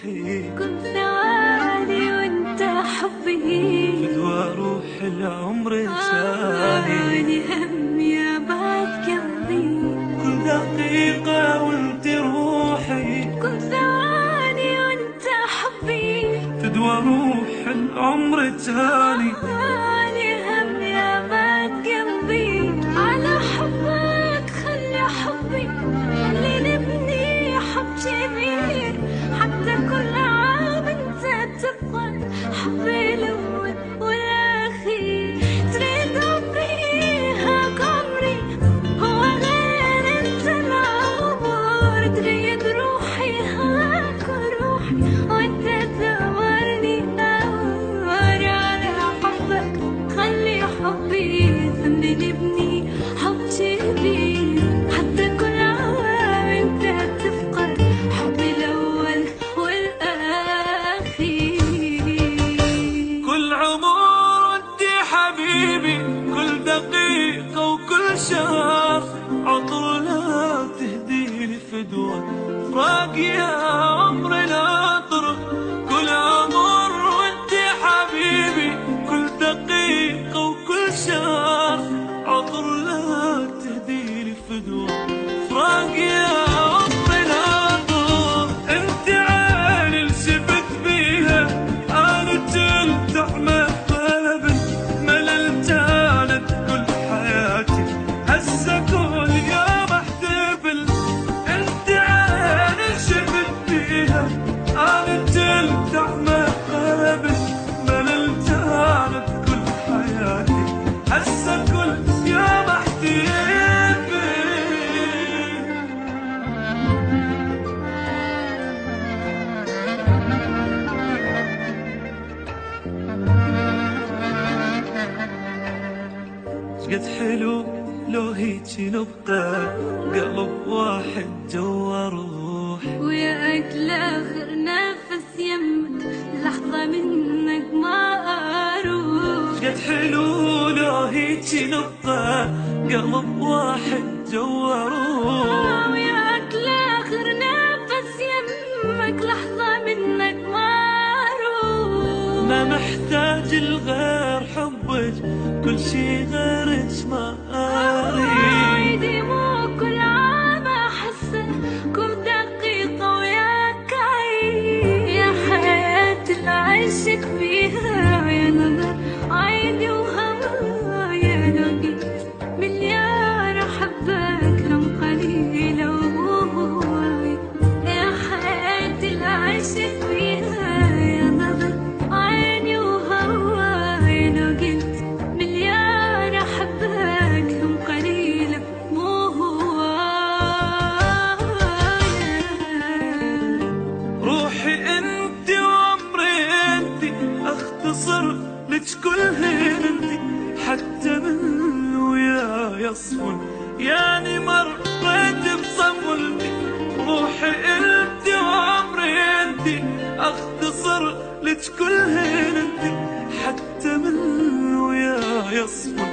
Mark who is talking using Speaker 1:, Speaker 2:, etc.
Speaker 1: روحي،
Speaker 2: كل ثواني وانت حبي،
Speaker 1: فدوى روح العمر ثاني.
Speaker 2: أنا همي أبعد قلبي،
Speaker 1: كل دقيقة وانت روحي،
Speaker 2: كل ثواني وانت حبي،
Speaker 1: فدوى روح العمر ثاني.
Speaker 2: أنا همي أبعد قلبي، على حبك خلي حبي اللي نبني حب كبير، حتى كل عام انت تبقى حبي الأول والأخير. تريد فيها عمري هو غير انت العمر، تريد روحي هاك روحي وانت تأمرني أمر، على حبك خلي حبي خلي نبني حب كبير، حتى كل عام انت تفقد حبي الأول والأخير.
Speaker 1: كل عمر وانت حبيبي، كل دقيقة وكل شهر عطر لا تهديني فدوى فراق يا عمري ناطر. كل عمر وانت حبيبي، كل دقيقة وكل شهر عطر لا تهديني فدوى فراق يا عمري ناطر. انت عيني اللي شفت بيها انا تلتح مقلبي، مللت انا كل حياتي هسه كل يوم احتفل. انت عيني اللي شفت بيها انا تلتح مقلبي، مللت انا كل حياتي هسه كل يوم احتفل. شقد حلو لو هيجي نبقى قلب واحد جوا روح،
Speaker 2: ويا أجل آخر نفس يمك لحظة منك ما أروح.
Speaker 1: شقد حلو لو هيجي نبقى قلب واحد جوا روح،
Speaker 2: ويا أجل آخر نفس يمك لحظة منك ما أروح.
Speaker 1: ما محتاج الغير حبك، كل شي غيرك ما أريد.
Speaker 2: عيدي مو كل عام أحسه، كل دقيقة وياك عيد، يا حياة اللي عشت فيها يا نظر عيني وهوايا، لقيت مليار أحبك هم قليلة وهواي، يا حياة اللي عشت فيها يا نظر عيني وهواي، لقيت مليار أحبك هم قليلة مو هواي.
Speaker 1: روحي انت وعمري انت، اختصر لك كل انت، حتى من ويا يصفن يعني مريت بصفلتي. روحي انت وعمري انت، اختصر لك كل انت، حتى من ويا يصفن